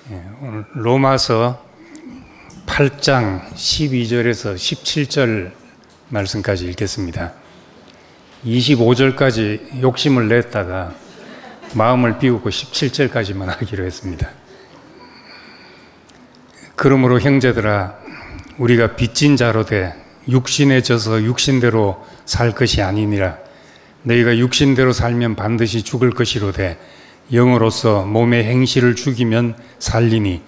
오늘 로마서 8장 12절에서 17절 말씀까지 읽겠습니다. 25절까지 욕심을 냈다가 마음을 비우고 17절까지만 하기로 했습니다. 그러므로 형제들아, 우리가 빚진 자로 돼 육신에 져서 육신대로 살 것이 아니니라. 너희가 육신대로 살면 반드시 죽을 것이로되 영으로서 몸의 행실을 죽이면 살리니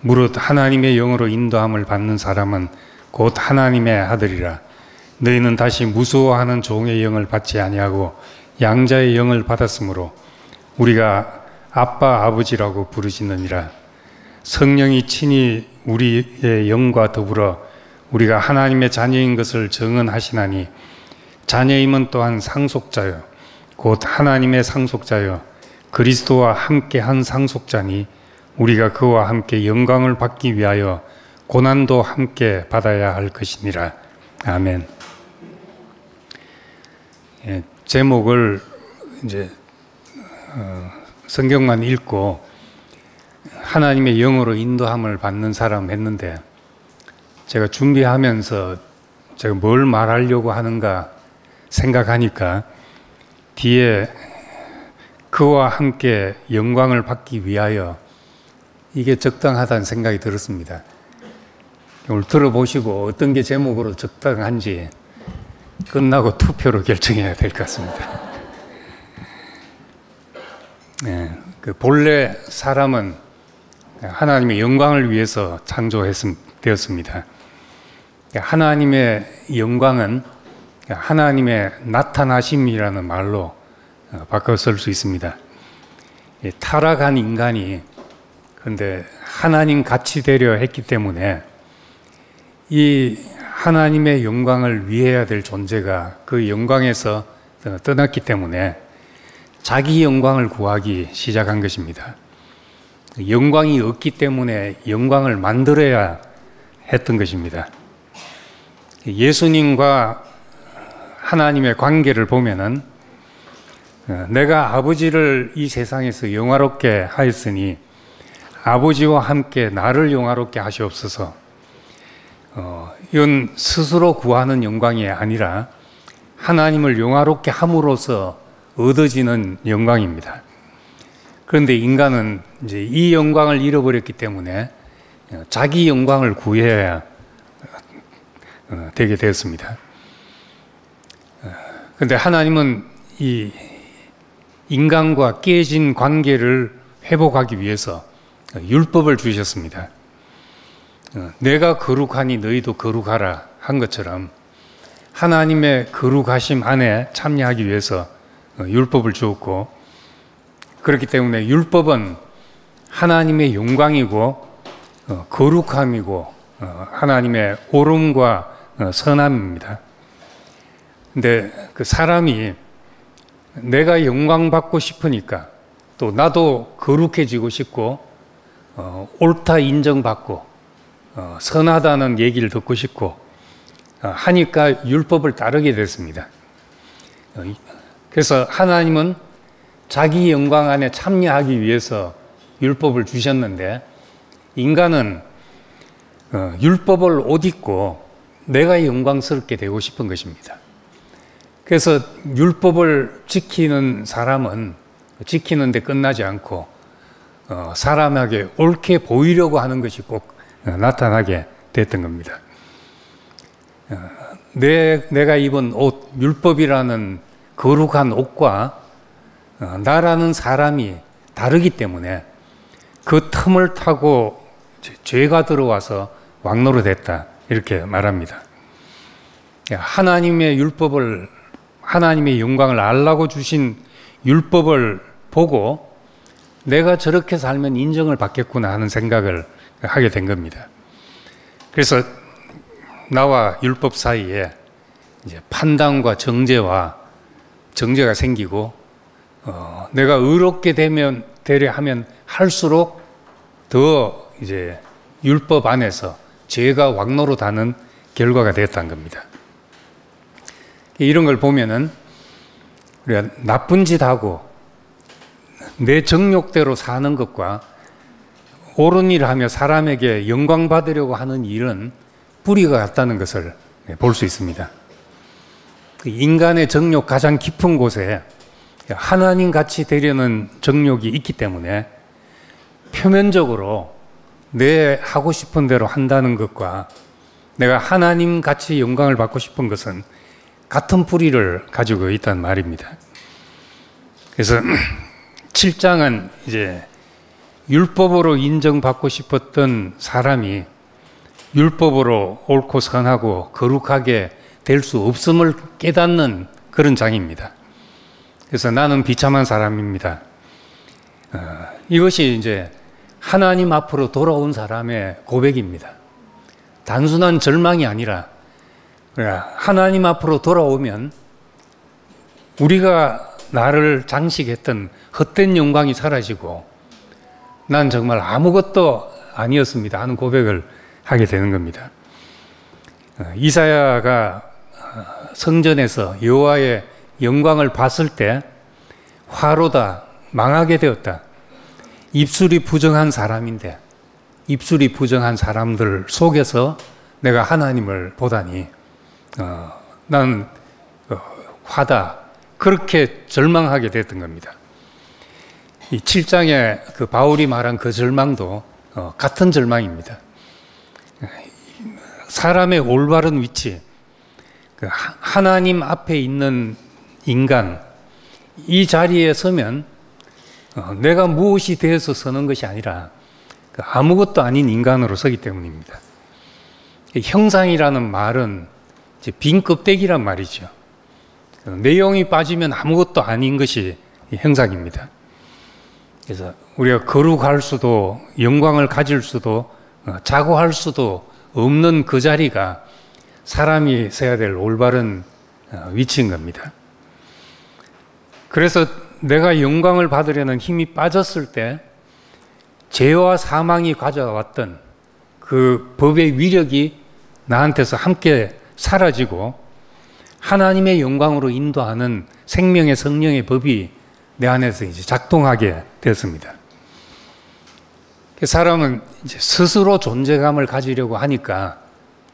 무릇 하나님의 영으로 인도함을 받는 사람은 곧 하나님의 아들이라. 너희는 다시 무서워하는 종의 영을 받지 아니하고 양자의 영을 받았으므로 우리가 아빠 아버지라고 부르시느니라. 성령이 친히 우리의 영과 더불어 우리가 하나님의 자녀인 것을 증언하시나니 자녀임은 또한 상속자요 곧 하나님의 상속자요 그리스도와 함께 한 상속자니 우리가 그와 함께 영광을 받기 위하여 고난도 함께 받아야 할 것이니라. 아멘. 제목을 이제 성경만 읽고 하나님의 영으로 인도함을 받는 사람 했는데, 제가 준비하면서 제가 뭘 말하려고 하는가 생각하니까 뒤에 그와 함께 영광을 받기 위하여, 이게 적당하다는 생각이 들었습니다. 오늘 들어보시고 어떤 게 제목으로 적당한지 끝나고 투표로 결정해야 될 것 같습니다. 그 본래 사람은 하나님의 영광을 위해서 창조되었습니다. 하나님의 영광은 하나님의 나타나심이라는 말로 바꿔 쓸 수 있습니다. 타락한 인간이 그런데 하나님 같이 되려 했기 때문에 이 하나님의 영광을 위해야 될 존재가 그 영광에서 떠났기 때문에 자기 영광을 구하기 시작한 것입니다. 영광이 없기 때문에 영광을 만들어야 했던 것입니다. 예수님과 하나님의 관계를 보면은 내가 아버지를 이 세상에서 영화롭게 하였으니 아버지와 함께 나를 영화롭게 하시옵소서. 이건 스스로 구하는 영광이 아니라 하나님을 영화롭게 함으로써 얻어지는 영광입니다. 그런데 인간은 이제 이 영광을 잃어버렸기 때문에 자기 영광을 구해야 되게 되었습니다. 그런데 하나님은 이 인간과 깨진 관계를 회복하기 위해서 율법을 주셨습니다. 내가 거룩하니 너희도 거룩하라 한 것처럼 하나님의 거룩하심 안에 참여하기 위해서 율법을 주었고, 그렇기 때문에 율법은 하나님의 영광이고 거룩함이고 하나님의 옳음과 선함입니다. 근데 그 사람이 내가 영광 받고 싶으니까, 또 나도 거룩해지고 싶고 옳다 인정받고 선하다는 얘기를 듣고 싶고 하니까 율법을 따르게 됐습니다. 그래서 하나님은 자기 영광 안에 참여하기 위해서 율법을 주셨는데, 인간은 율법을 옷 입고 내가 영광스럽게 되고 싶은 것입니다. 그래서 율법을 지키는 사람은 지키는데 끝나지 않고 사람에게 옳게 보이려고 하는 것이 꼭 나타나게 됐던 겁니다. 내가 입은 옷, 율법이라는 거룩한 옷과 나라는 사람이 다르기 때문에 그 틈을 타고 죄가 들어와서 왕노릇했다, 이렇게 말합니다. 하나님의 율법을, 하나님의 영광을 알라고 주신 율법을 보고 내가 저렇게 살면 인정을 받겠구나 하는 생각을 하게 된 겁니다. 그래서 나와 율법 사이에 이제 판단과 정죄가 생기고 내가 의롭게 되려 하면 할수록 더 이제 율법 안에서 죄가 왕노릇하는 결과가 되었다는 겁니다. 이런 걸 보면은 우리가 나쁜 짓 하고 내 정욕대로 사는 것과 옳은 일을 하며 사람에게 영광 받으려고 하는 일은 뿌리가 같다는 것을 볼 수 있습니다. 인간의 정욕 가장 깊은 곳에 하나님 같이 되려는 정욕이 있기 때문에 표면적으로 내 하고 싶은 대로 한다는 것과 내가 하나님 같이 영광을 받고 싶은 것은 같은 뿌리를 가지고 있단 말입니다. 그래서 7장은 이제 율법으로 인정받고 싶었던 사람이 율법으로 옳고 선하고 거룩하게 될 수 없음을 깨닫는 그런 장입니다. 그래서 나는 비참한 사람입니다. 이것이 이제 하나님 앞으로 돌아온 사람의 고백입니다. 단순한 절망이 아니라 하나님 앞으로 돌아오면 우리가 나를 장식했던 헛된 영광이 사라지고 난 정말 아무것도 아니었습니다 하는 고백을 하게 되는 겁니다. 이사야가 성전에서 여호와의 영광을 봤을 때 화로다, 망하게 되었다. 입술이 부정한 사람인데 입술이 부정한 사람들 속에서 내가 하나님을 보다니 나는 화다. 그렇게 절망하게 됐던 겁니다. 이 7장에 그 바울이 말한 그 절망도 같은 절망입니다. 사람의 올바른 위치, 하나님 앞에 있는 인간, 이 자리에 서면 내가 무엇이 되어서 서는 것이 아니라 아무것도 아닌 인간으로 서기 때문입니다. 형상이라는 말은 빈 껍데기란 말이죠. 내용이 빠지면 아무것도 아닌 것이 형상입니다. 그래서 우리가 거룩할 수도 영광을 가질 수도 자고할 수도 없는 그 자리가 사람이 서야 될 올바른 위치인 겁니다. 그래서 내가 영광을 받으려는 힘이 빠졌을 때 죄와 사망이 가져왔던 그 법의 위력이 나한테서 함께 사라지고 하나님의 영광으로 인도하는 생명의 성령의 법이 내 안에서 이제 작동하게 되었습니다. 사람은 이제 스스로 존재감을 가지려고 하니까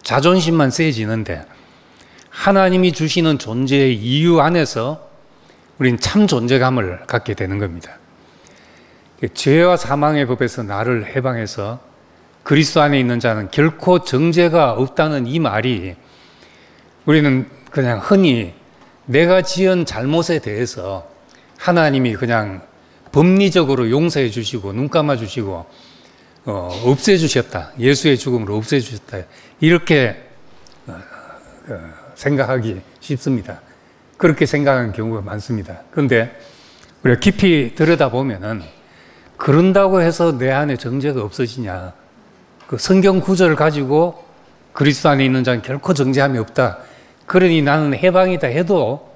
자존심만 세지는데 하나님이 주시는 존재의 이유 안에서 우린 참 존재감을 갖게 되는 겁니다. 죄와 사망의 법에서 나를 해방해서 그리스도 안에 있는 자는 결코 정죄가 없다는 이 말이 우리는 그냥 흔히 내가 지은 잘못에 대해서 하나님이 그냥 법리적으로 용서해 주시고 눈 감아 주시고 없애 주셨다. 예수의 죽음으로 없애 주셨다. 이렇게 생각하기 쉽습니다. 그렇게 생각하는 경우가 많습니다. 그런데 우리가 깊이 들여다보면은 그런다고 해서 내 안에 정죄가 없어지냐. 그 성경 구절을 가지고 그리스도 안에 있는 자는 결코 정죄함이 없다. 그러니 나는 해방이다 해도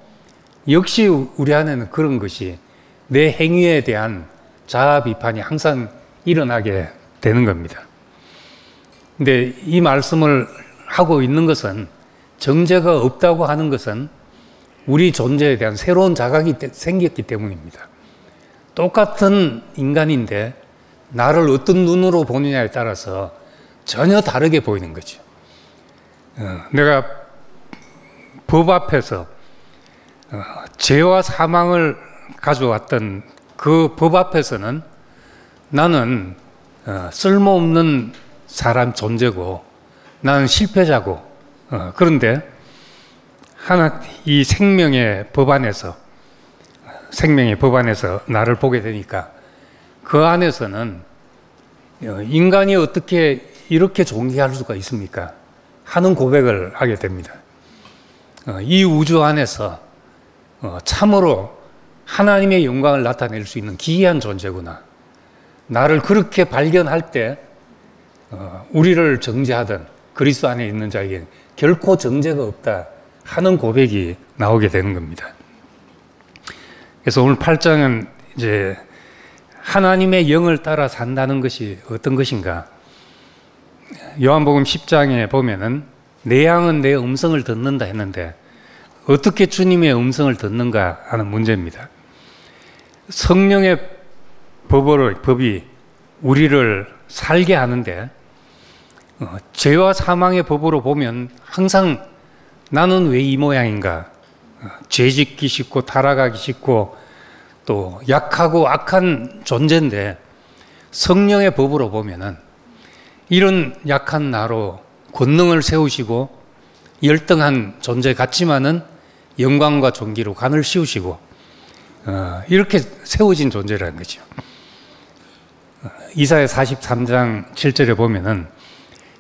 역시 우리 안에는 그런 것이 내 행위에 대한 자아 비판이 항상 일어나게 되는 겁니다. 근데 이 말씀을 하고 있는 것은 정죄가 없다고 하는 것은 우리 존재에 대한 새로운 자각이 생겼기 때문입니다. 똑같은 인간인데 나를 어떤 눈으로 보느냐에 따라서 전혀 다르게 보이는 거죠. 내가 법 앞에서 죄와 사망을 가져왔던 그 법 앞에서는 나는 쓸모없는 사람 존재고 나는 실패자고 그런데 이 생명의 법 안에서 나를 보게 되니까 그 안에서는 인간이 어떻게 이렇게 존귀할 수가 있습니까? 하는 고백을 하게 됩니다. 이 우주 안에서 참으로 하나님의 영광을 나타낼 수 있는 기이한 존재구나. 나를 그렇게 발견할 때 우리를 정죄하던 그리스도 안에 있는 자에게 결코 정죄가 없다 하는 고백이 나오게 되는 겁니다. 그래서 오늘 8장은 이제 하나님의 영을 따라 산다는 것이 어떤 것인가? 요한복음 10장에 보면은 내 양은 내 음성을 듣는다 했는데 어떻게 주님의 음성을 듣는가 하는 문제입니다. 성령의 법이 우리를 살게 하는데 죄와 사망의 법으로 보면 항상 나는 왜 이 모양인가? 죄짓기 쉽고 타락하기 쉽고 또 약하고 악한 존재인데 성령의 법으로 보면은 이런 약한 나로 권능을 세우시고 열등한 존재 같지만은 영광과 존귀로 관을 씌우시고 이렇게 세워진 존재라는 거죠. 이사야 43장 7절에 보면은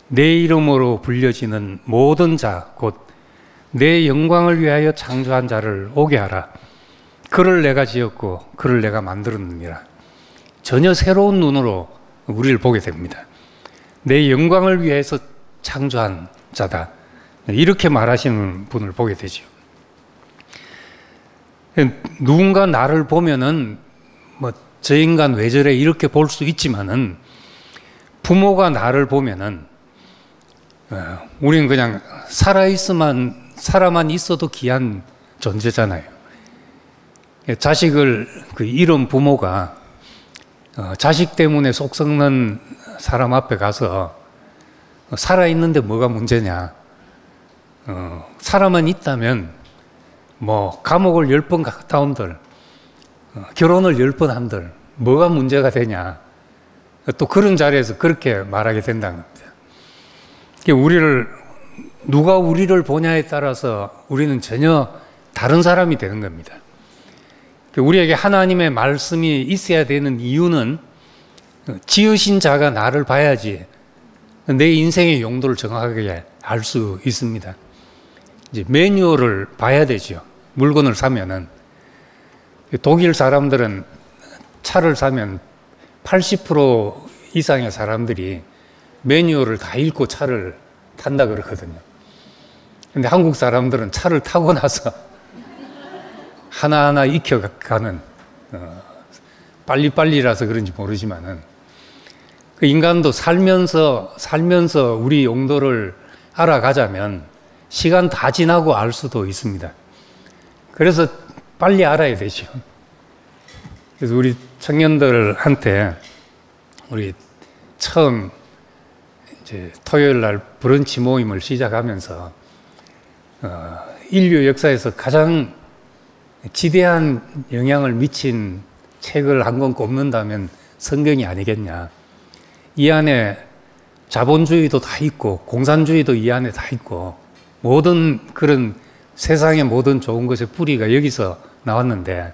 내 이름으로 불려지는 모든 자 곧 내 영광을 위하여 창조한 자를 오게 하라. 그를 내가 지었고 그를 내가 만들었느니라. 전혀 새로운 눈으로 우리를 보게 됩니다. 내 영광을 위해서 창조한 자다. 이렇게 말하시는 분을 보게 되죠. 누군가 나를 보면은 저 인간 왜 저래 이렇게 볼 수 있지만은 부모가 나를 보면은 우리는 그냥 살아만 있어도 귀한 존재잖아요. 자식을 잃은 부모가 자식 때문에 속 썩는 사람 앞에 가서 살아있는데 뭐가 문제냐. 살아만 있다면 감옥을 10번 갔다 온들 결혼을 10번 한들 뭐가 문제가 되냐. 또 그런 자리에서 그렇게 말하게 된다는 겁니다. 누가 우리를 보냐에 따라서 우리는 전혀 다른 사람이 되는 겁니다. 우리에게 하나님의 말씀이 있어야 되는 이유는 지으신 자가 나를 봐야지 내 인생의 용도를 정확하게 알 수 있습니다. 이제 매뉴얼을 봐야 되죠. 물건을 사면은 독일 사람들은 차를 사면 80% 이상의 사람들이 매뉴얼을 다 읽고 차를 탄다 그러거든요. 근데 한국 사람들은 차를 타고 나서 하나하나 익혀가는 빨리빨리라서 그런지 모르지만은 그 인간도 살면서 우리 용도를 알아가자면 시간 다 지나고 알 수도 있습니다. 그래서 빨리 알아야 되죠. 그래서 우리 청년들한테 우리 처음 이제 토요일 날 브런치 모임을 시작하면서 인류 역사에서 가장 지대한 영향을 미친 책을 한 권 꼽는다면 성경이 아니겠냐. 이 안에 자본주의도 다 있고 공산주의도 이 안에 다 있고 모든 그런 세상의 모든 좋은 것의 뿌리가 여기서 나왔는데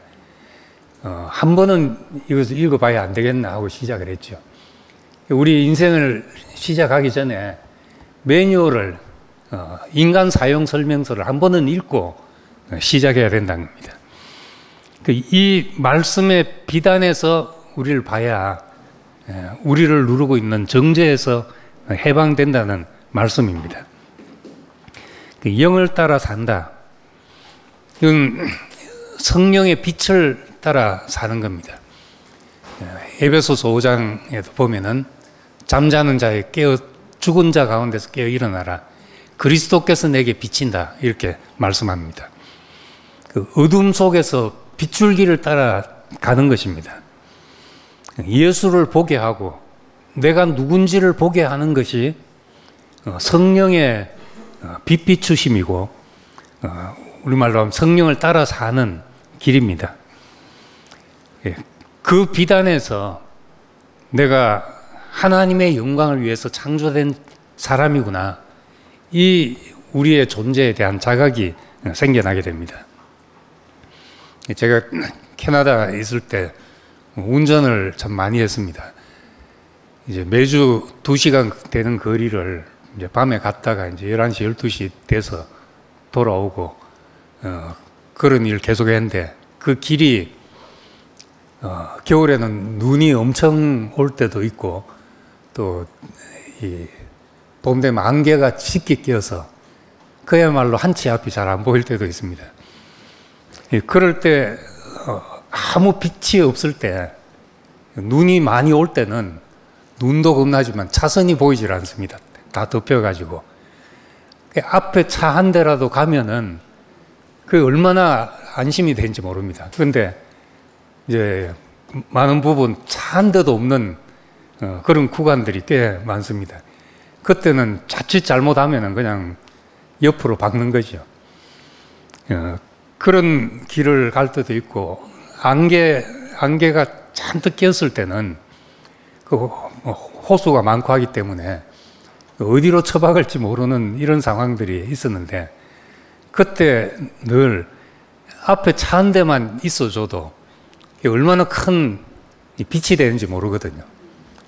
한 번은 이것을 읽어봐야 안 되겠나 하고 시작을 했죠. 우리 인생을 시작하기 전에 매뉴얼을 인간 사용 설명서를 한 번은 읽고 시작해야 된다는 겁니다. 이 말씀의 비단에서 우리를 봐야 우리를 누르고 있는 정죄에서 해방된다는 말씀입니다. 영을 따라 산다. 이건 성령의 빛을 따라 사는 겁니다. 에베소서 5장에도 보면은 잠자는 자에 깨어 죽은 자 가운데서 깨어 일어나라. 그리스도께서 내게 비친다. 이렇게 말씀합니다. 어둠 속에서 빛줄기를 따라 가는 것입니다. 예수를 보게 하고 내가 누군지를 보게 하는 것이 성령의 빛 비추심이고 우리말로 하면 성령을 따라 사는 길입니다. 그 비단에서 내가 하나님의 영광을 위해서 창조된 사람이구나. 이 우리의 존재에 대한 자각이 생겨나게 됩니다. 제가 캐나다에 있을 때 운전을 참 많이 했습니다. 이제 매주 2시간 되는 거리를 이제 밤에 갔다가 이제 11시, 12시 돼서 돌아오고, 그런 일 계속 했는데, 그 길이, 겨울에는 눈이 엄청 올 때도 있고, 또, 봄 되면 안개가 짙게 끼어서, 그야말로 한치 앞이 잘 안 보일 때도 있습니다. 그럴 때, 아무 빛이 없을 때, 눈이 많이 올 때는 눈도 겁나지만 차선이 보이질 않습니다. 다 덮여가지고. 앞에 차 한 대라도 가면은 그 얼마나 안심이 되는지 모릅니다. 그런데 이제 많은 부분 차 한 대도 없는 그런 구간들이 꽤 많습니다. 그때는 자칫 잘못하면 그냥 옆으로 박는 거죠. 그런 길을 갈 때도 있고, 안개가 잔뜩 꼈을 때는 그 호수가 많고 하기 때문에 어디로 처박을지 모르는 이런 상황들이 있었는데, 그때 늘 앞에 차 한 대만 있어줘도 얼마나 큰 빛이 되는지 모르거든요.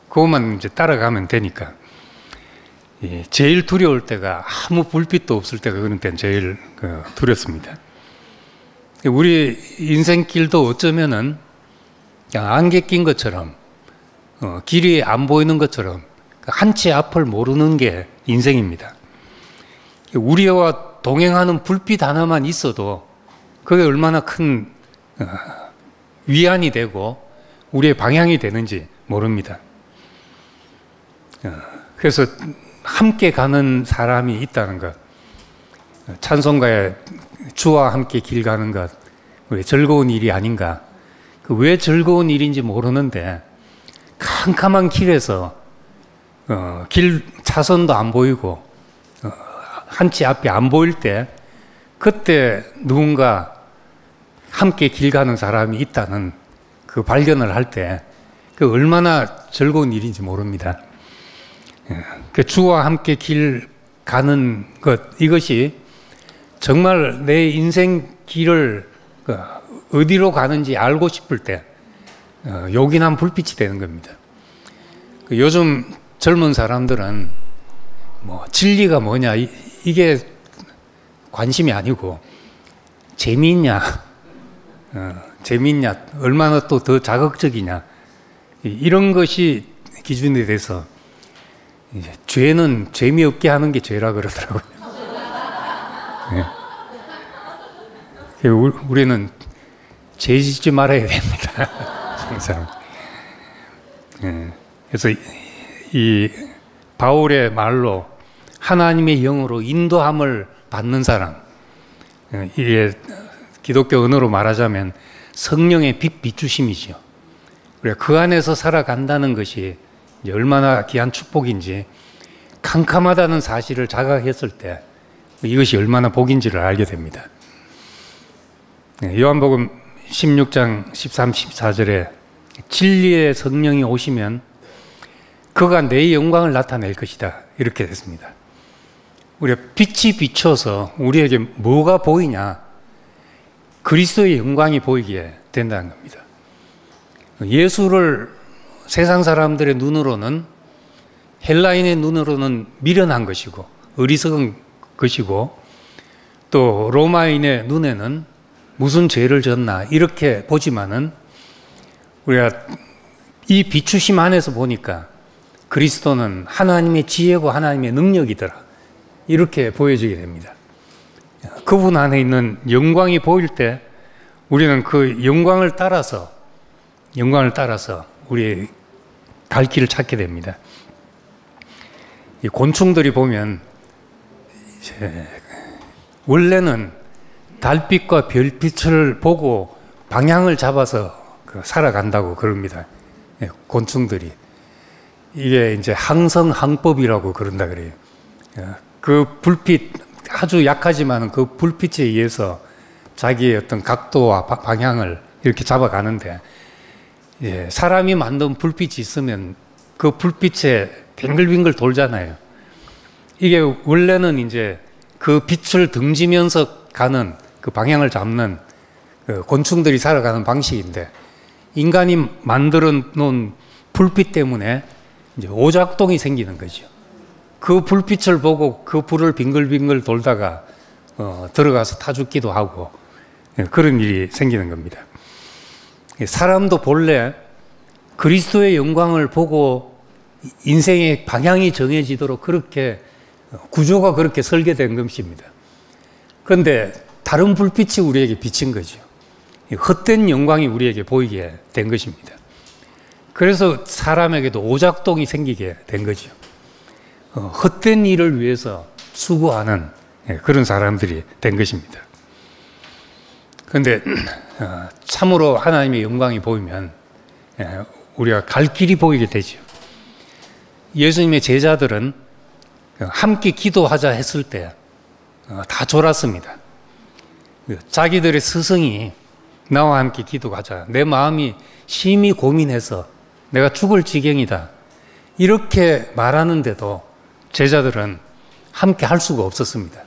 그것만 이제 따라가면 되니까. 제일 두려울 때가 아무 불빛도 없을 때가 그런 때는 제일 두렵습니다. 우리 인생길도 어쩌면은 그냥 안개 낀 것처럼, 길이 안 보이는 것처럼 한 치 앞을 모르는 게 인생입니다. 우리와 동행하는 불빛 하나만 있어도 그게 얼마나 큰 위안이 되고 우리의 방향이 되는지 모릅니다. 그래서 함께 가는 사람이 있다는 것, 찬송가에 주와 함께 길 가는 것, 왜 즐거운 일이 아닌가. 왜 즐거운 일인지 모르는데 캄캄한 길에서 길 차선도 안 보이고 한 치 앞이 안 보일 때, 그때 누군가 함께 길 가는 사람이 있다는 그 발견을 할 때 그 얼마나 즐거운 일인지 모릅니다. 그 주와 함께 길 가는 것, 이것이 정말 내 인생 길을 어디로 가는지 알고 싶을 때 요긴한 불빛이 되는 겁니다. 요즘 젊은 사람들은 뭐 진리가 뭐냐 이게 관심이 아니고 재미있냐, 얼마나 또 더 자극적이냐, 이런 것이 기준이 돼서 이제 죄는 재미없게 하는 게 죄라 그러더라고요. 네. 우리는 죄 짓지 말아야 됩니다. 항상. 네. 그래서 이 바울의 말로 하나님의 영으로 인도함을 받는 사람, 이게 기독교 언어로 말하자면 성령의 빛 비추심이죠. 우리가 그 안에서 살아간다는 것이 얼마나 귀한 축복인지, 캄캄하다는 사실을 자각했을 때 이것이 얼마나 복인지를 알게 됩니다. 요한복음 16장 13, 14절에 진리의 성령이 오시면 그가 내 영광을 나타낼 것이다, 이렇게 됐습니다. 우리가 빛이 비춰서 우리에게 뭐가 보이냐? 그리스도의 영광이 보이게 된다는 겁니다. 예수를 세상 사람들의 눈으로는, 헬라인의 눈으로는 미련한 것이고 어리석은 것이고, 또 로마인의 눈에는 무슨 죄를 졌나 이렇게 보지만은, 우리가 이 비추심 안에서 보니까 그리스도는 하나님의 지혜고 하나님의 능력이더라, 이렇게 보여지게 됩니다. 그분 안에 있는 영광이 보일 때 우리는 그 영광을 따라서 우리의 갈 길을 찾게 됩니다. 이 곤충들이 보면 이제 원래는 달빛과 별빛을 보고 방향을 잡아서 살아간다고 그럽니다. 곤충들이. 이게 이제 항성항법이라고 그런다 그래요. 그 불빛, 아주 약하지만 그 불빛에 의해서 자기의 어떤 각도와 방향을 이렇게 잡아가는데, 사람이 만든 불빛이 있으면 그 불빛에 빙글빙글 돌잖아요. 이게 원래는 이제 그 빛을 등지면서 가는, 그 방향을 잡는 그 곤충들이 살아가는 방식인데, 인간이 만들어 놓은 불빛 때문에 이제 오작동이 생기는 거죠. 그 불빛을 보고 그 불을 빙글빙글 돌다가 들어가서 타 죽기도 하고, 그런 일이 생기는 겁니다. 사람도 본래 그리스도의 영광을 보고 인생의 방향이 정해지도록 그렇게 구조가 그렇게 설계된 것입니다. 그런데 다른 불빛이 우리에게 비친 거죠. 헛된 영광이 우리에게 보이게 된 것입니다. 그래서 사람에게도 오작동이 생기게 된 거죠. 헛된 일을 위해서 수고하는 그런 사람들이 된 것입니다. 그런데 참으로 하나님의 영광이 보이면 우리가 갈 길이 보이게 되죠. 예수님의 제자들은 함께 기도하자 했을 때 다 졸았습니다. 자기들의 스승이 나와 함께 기도하자, 내 마음이 심히 고민해서 내가 죽을 지경이다, 이렇게 말하는데도 제자들은 함께 할 수가 없었습니다.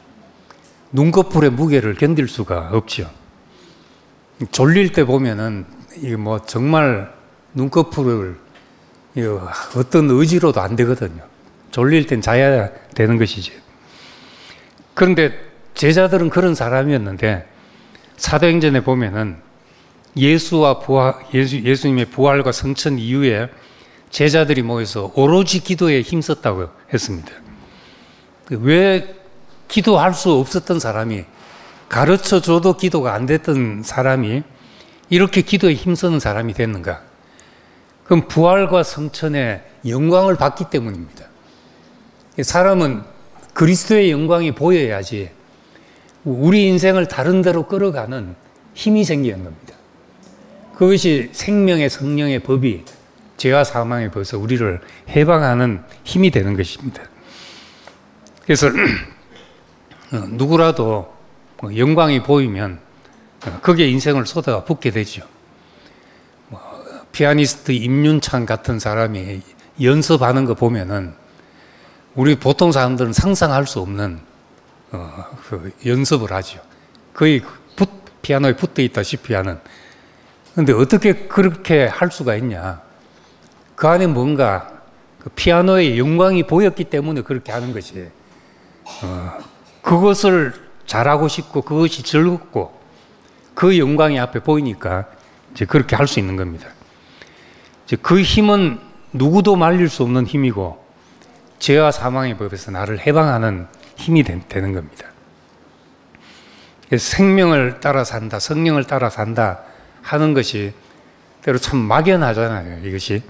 눈꺼풀의 무게를 견딜 수가 없죠. 졸릴 때 보면은 이게 뭐 정말 눈꺼풀을 어떤 의지로도 안 되거든요. 졸릴 땐 자야 되는 것이지. 그런데 제자들은 그런 사람이었는데 사도행전에 보면은 예수님의 부활과 성천 이후에 제자들이 모여서 오로지 기도에 힘썼다고 했습니다. 왜 기도할 수 없었던 사람이, 가르쳐줘도 기도가 안 됐던 사람이 이렇게 기도에 힘쓰는 사람이 됐는가? 그럼 부활과 성천의 영광을 받기 때문입니다. 사람은 그리스도의 영광이 보여야지 우리 인생을 다른 데로 끌어가는 힘이 생기는 겁니다. 그것이 생명의 성령의 법이 죄와 사망의 법에서 우리를 해방하는 힘이 되는 것입니다. 그래서 누구라도 영광이 보이면 거기에 인생을 쏟아 붓게 되죠. 피아니스트 임윤찬 같은 사람이 연습하는 거 보면은 우리 보통 사람들은 상상할 수 없는 그 연습을 하죠. 거의 피아노에 붙어 있다시피 하는. 그런데 어떻게 그렇게 할 수가 있냐? 그 안에 뭔가 그 피아노의 영광이 보였기 때문에 그렇게 하는 것이, 그것을 잘하고 싶고 그것이 즐겁고 그 영광이 앞에 보이니까 이제 그렇게 할 수 있는 겁니다. 이제 그 힘은 누구도 말릴 수 없는 힘이고 죄와 사망의 법에서 나를 해방하는 힘이 되는 겁니다. 그래서 생명을 따라 산다, 성령을 따라 산다 하는 것이 때로 참 막연하잖아요. 이것이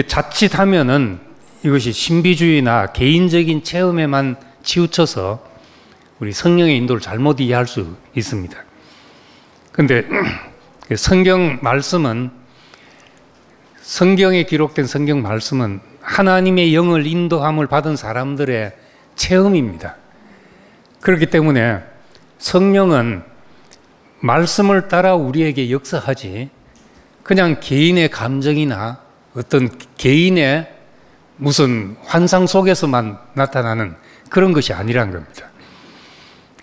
자칫하면은 이것이 신비주의나 개인적인 체험에만 치우쳐서 우리 성령의 인도를 잘못 이해할 수 있습니다. 그런데 성경 말씀은, 성경에 기록된 성경 말씀은 하나님의 영을 인도함을 받은 사람들의 체험입니다. 그렇기 때문에 성령은 말씀을 따라 우리에게 역사하지 그냥 개인의 감정이나 어떤 개인의 무슨 환상 속에서만 나타나는 그런 것이 아니란 겁니다.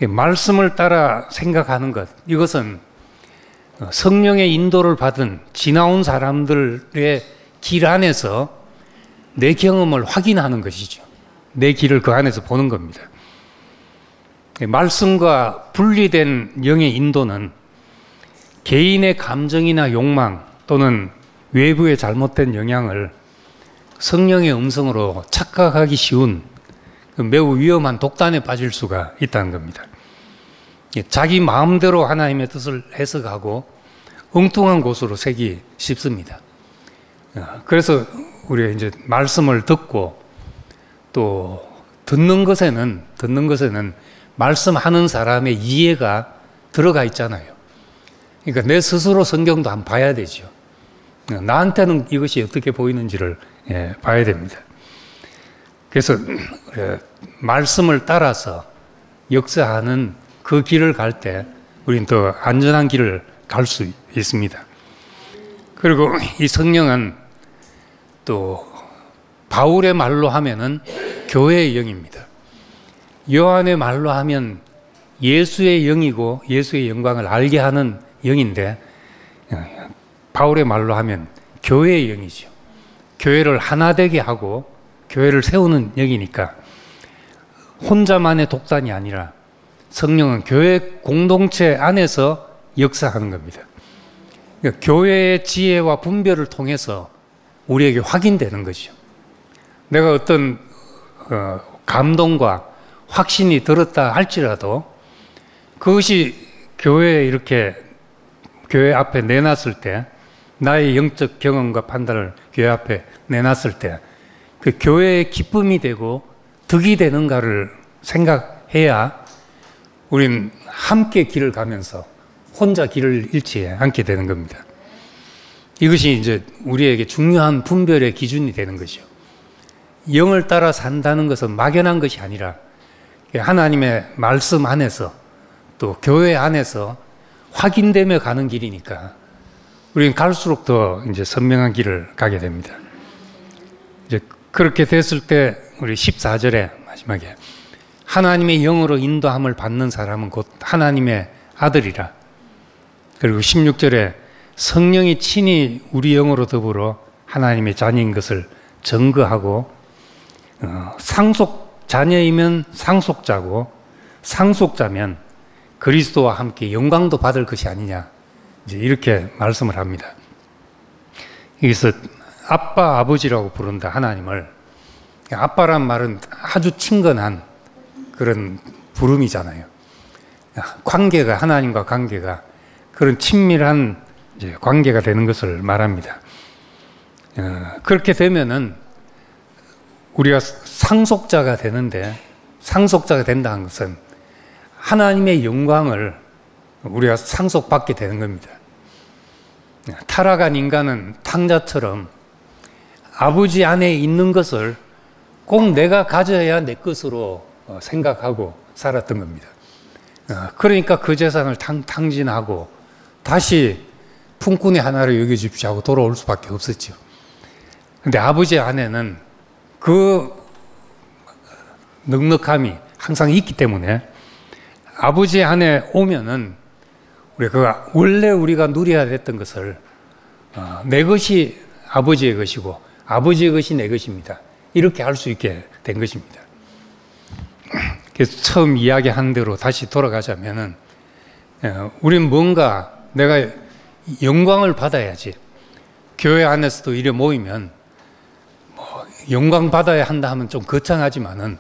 말씀을 따라 생각하는 것, 이것은 성령의 인도를 받은 지나온 사람들의 길 안에서 내 경험을 확인하는 것이죠. 내 길을 그 안에서 보는 겁니다. 말씀과 분리된 영의 인도는 개인의 감정이나 욕망 또는 외부의 잘못된 영향을 성령의 음성으로 착각하기 쉬운 매우 위험한 독단에 빠질 수가 있다는 겁니다. 자기 마음대로 하나님의 뜻을 해석하고 엉뚱한 곳으로 새기 쉽습니다. 그래서 우리가 이제 말씀을 듣고 또 듣는 것에는 말씀하는 사람의 이해가 들어가 있잖아요. 그러니까 내 스스로 성경도 한번 봐야 되죠. 나한테는 이것이 어떻게 보이는지를 봐야 됩니다. 그래서 말씀을 따라서 역사하는 그 길을 갈 때 우리는 더 안전한 길을 갈 수 있습니다. 그리고 이 성령은 또 바울의 말로 하면은 교회의 영입니다. 요한의 말로 하면 예수의 영이고 예수의 영광을 알게 하는 영인데, 바울의 말로 하면 교회의 영이죠. 교회를 하나 되게 하고 교회를 세우는 영이니까 혼자만의 독단이 아니라 성령은 교회 공동체 안에서 역사하는 겁니다. 그러니까 교회의 지혜와 분별을 통해서 우리에게 확인되는 것이죠. 내가 어떤 감동과 확신이 들었다 할지라도 그것이 교회에 이렇게 교회 앞에 내놨을 때, 나의 영적 경험과 판단을 교회 앞에 내놨을 때 그 교회의 기쁨이 되고 득이 되는가를 생각해야 우린 함께 길을 가면서 혼자 길을 잃지 않게 되는 겁니다. 이것이 이제 우리에게 중요한 분별의 기준이 되는 것이죠. 영을 따라 산다는 것은 막연한 것이 아니라 하나님의 말씀 안에서 또 교회 안에서 확인되며 가는 길이니까 우리는 갈수록 더 이제 선명한 길을 가게 됩니다. 이제 그렇게 됐을 때 우리 14절에 마지막에 하나님의 영으로 인도함을 받는 사람은 곧 하나님의 아들이라. 그리고 16절에 성령이 친히 우리 영으로 더불어 하나님의 자녀인 것을 증거하고 상속 자녀이면 상속자고 상속자면 그리스도와 함께 영광도 받을 것이 아니냐, 이제 이렇게 말씀을 합니다. 여기서 아빠 아버지라고 부른다 하나님을. 아빠란 말은 아주 친근한 그런 부름이잖아요. 관계가, 하나님과 관계가 그런 친밀한 이제 관계가 되는 것을 말합니다. 그렇게 되면은 우리가 상속자가 되는데, 상속자가 된다는 것은 하나님의 영광을 우리가 상속받게 되는 겁니다. 타락한 인간은 탕자처럼 아버지 안에 있는 것을 꼭 내가 가져야 내 것으로 생각하고 살았던 겁니다. 그러니까 그 재산을 탕진하고 다시 품꾼의 하나로 여겨주십시오 하고 돌아올 수밖에 없었죠. 근데 아버지 안에는 그 넉넉함이 항상 있기 때문에 아버지 안에 오면은 우리가 원래 우리가 누려야 됐던 것을 내 것이 아버지의 것이고 아버지의 것이 내 것입니다. 이렇게 할 수 있게 된 것입니다. 그래서 처음 이야기한 대로 다시 돌아가자면은 우리는 뭔가 내가 영광을 받아야지. 교회 안에서도 이래 모이면 영광 받아야 한다 하면 좀 거창하지만은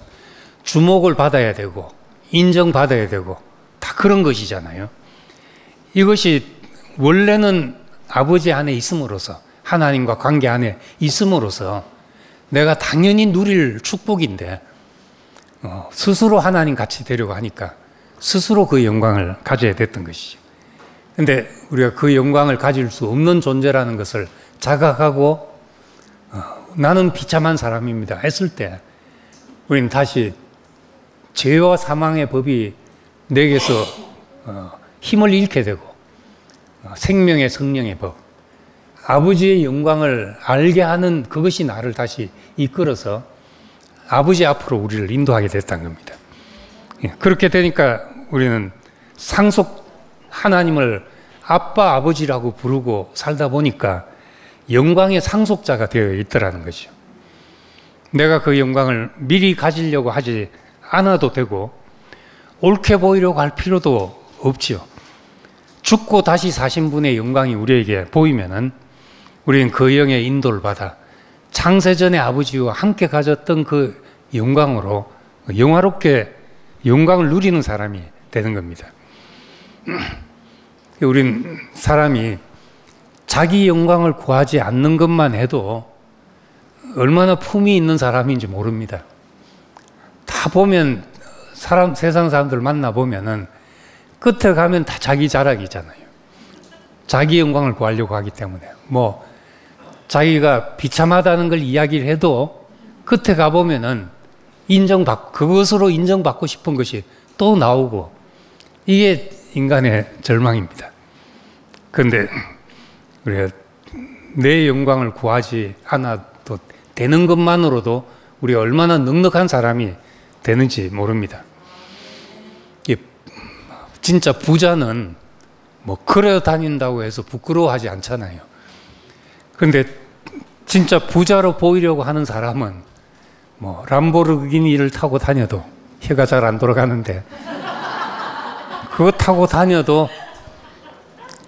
주목을 받아야 되고 인정받아야 되고 다 그런 것이잖아요. 이것이 원래는 아버지 안에 있음으로써, 하나님과 관계 안에 있음으로써 내가 당연히 누릴 축복인데 스스로 하나님 같이 되려고 하니까 스스로 그 영광을 가져야 됐던 것이죠. 근데 우리가 그 영광을 가질 수 없는 존재라는 것을 자각하고 나는 비참한 사람입니다 했을 때 우리는 다시 죄와 사망의 법이 내게서 힘을 잃게 되고 생명의 성령의 법, 아버지의 영광을 알게 하는 그것이 나를 다시 이끌어서 아버지 앞으로 우리를 인도하게 됐다는 겁니다. 그렇게 되니까 우리는 하나님을 아빠 아버지라고 부르고 살다 보니까 영광의 상속자가 되어 있더라는 것이죠. 내가 그 영광을 미리 가지려고 하지 않아도 되고 옳게 보이려고 할 필요도 없지요. 죽고 다시 사신 분의 영광이 우리에게 보이면은 우리는 그 영의 인도를 받아 창세전의 아버지와 함께 가졌던 그 영광으로 영화롭게 영광을 누리는 사람이 되는 겁니다. 우린 사람이 자기 영광을 구하지 않는 것만 해도 얼마나 품이 있는 사람인지 모릅니다. 다 보면 세상 사람들 만나보면은 끝에 가면 다 자기 자랑이잖아요. 자기 영광을 구하려고 하기 때문에 자기가 비참하다는 걸 이야기를 해도 끝에 가보면은 그것으로 인정받고 싶은 것이 또 나오고 이게 인간의 절망입니다. 그런데 우리가 내 영광을 구하지 않아도 되는 것만으로도 우리가 얼마나 넉넉한 사람이 되는지 모릅니다. 진짜 부자는 걸어 다닌다고 해서 부끄러워하지 않잖아요. 그런데 진짜 부자로 보이려고 하는 사람은 람보르기니를 타고 다녀도 혀가 잘 안 돌아가는데 그거 타고 다녀도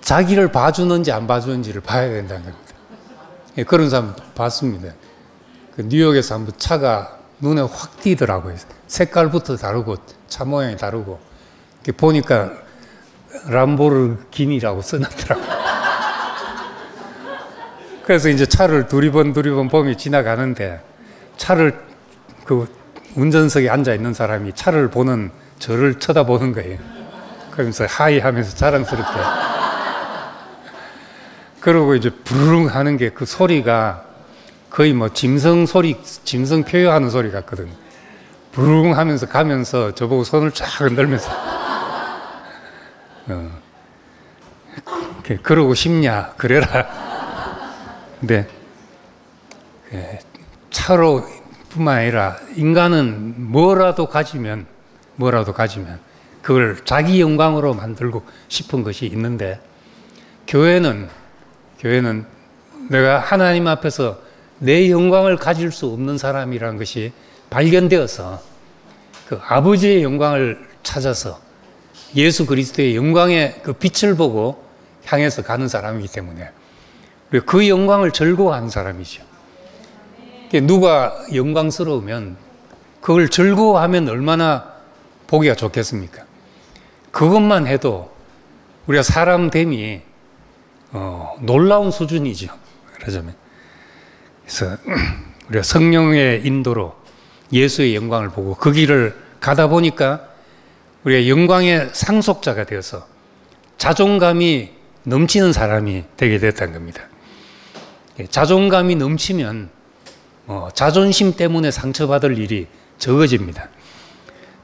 자기를 봐주는지 안 봐주는지를 봐야 된다는 겁니다. 그런 사람 봤습니다. 뉴욕에서 한번 차가 눈에 확 띄더라고요. 색깔부터 다르고 차 모양이 다르고 보니까 람보르기니라고 써놨더라고요. 그래서 이제 차를 두리번 보며 지나가는데 차를 운전석에 앉아 있는 사람이 차를 보는 저를 쳐다보는 거예요. 그러면서 하이 하면서 자랑스럽게. 그러고 이제 부르릉 하는 게 그 소리가 거의 뭐 짐승 소리, 짐승 표효하는 소리 같거든. 부릉 하면서 가면서 저보고 손을 쫙 흔들면서 그러고 싶냐 그래라. 근데 차로 뿐만 아니라 인간은 뭐라도 가지면 그걸 자기 영광으로 만들고 싶은 것이 있는데, 교회는 내가 하나님 앞에서 내 영광을 가질 수 없는 사람이라는 것이 발견되어서 그 아버지의 영광을 찾아서 예수 그리스도의 영광의 그 빛을 보고 향해서 가는 사람이기 때문에 그 영광을 즐거워하는 사람이죠. 누가 영광스러우면 그걸 즐거워하면 얼마나 보기가 좋겠습니까? 그것만 해도 우리가 사람됨이 놀라운 수준이죠. 그러자면 그래서 우리가 성령의 인도로 예수의 영광을 보고 그 길을 가다 보니까 우리가 영광의 상속자가 되어서 자존감이 넘치는 사람이 되게 됐다는 겁니다. 자존감이 넘치면 자존심 때문에 상처받을 일이 적어집니다.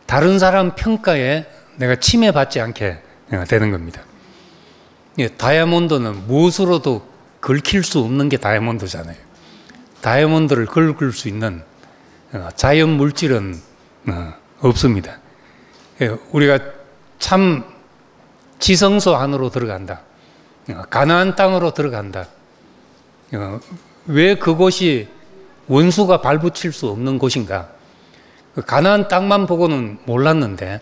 다른 사람 평가에 내가 침해받지 않게 되는 겁니다. 다이아몬드는 무엇으로도 긁힐 수 없는 게 다이아몬드잖아요. 다이아몬드를 긁을 수 있는 자연 물질은 없습니다. 우리가 참 지성소 안으로 들어간다, 가나안 땅으로 들어간다, 왜 그곳이 원수가 발붙일 수 없는 곳인가? 가나안 땅만 보고는 몰랐는데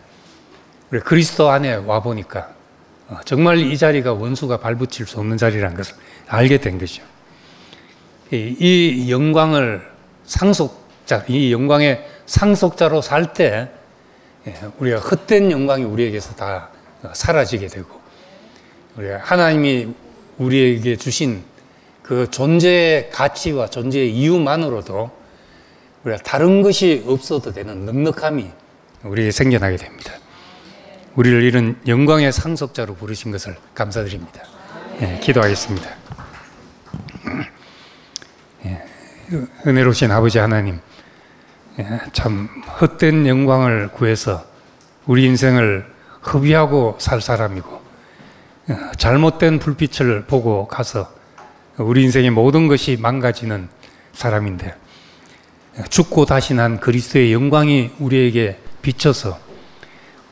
그리스도 안에 와 보니까 정말 이 자리가 원수가 발붙일 수 없는 자리라는 것을 알게 된 것이죠. 이 영광을 이 영광의 상속자로 살 때 우리가 헛된 영광이 우리에게서 다 사라지게 되고, 우리가 하나님이 우리에게 주신 그 존재의 가치와 존재의 이유만으로도 우리가 다른 것이 없어도 되는 넉넉함이 우리에게 생겨나게 됩니다. 우리를 이런 영광의 상속자로 부르신 것을 감사드립니다. 기도하겠습니다. 은혜로우신 아버지 하나님, 참 헛된 영광을 구해서 우리 인생을 허비하고 살 사람이고, 잘못된 불빛을 보고 가서 우리 인생의 모든 것이 망가지는 사람인데, 죽고 다시 난 그리스도의 영광이 우리에게 비쳐서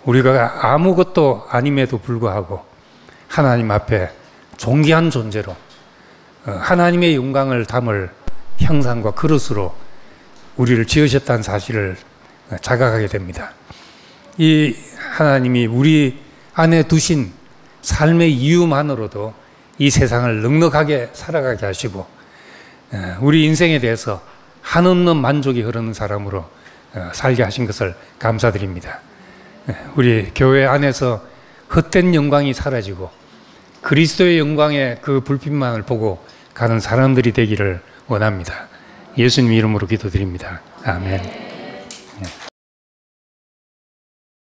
우리가 아무것도 아님에도 불구하고 하나님 앞에 존귀한 존재로 하나님의 영광을 담을 형상과 그릇으로 우리를 지으셨다는 사실을 자각하게 됩니다. 이 하나님이 우리 안에 두신 삶의 이유만으로도 이 세상을 넉넉하게 살아가게 하시고 우리 인생에 대해서 한없는 만족이 흐르는 사람으로 살게 하신 것을 감사드립니다. 우리 교회 안에서 헛된 영광이 사라지고 그리스도의 영광의 그 불빛만을 보고 가는 사람들이 되기를 원합니다. 예수님 이름으로 기도드립니다. 아멘.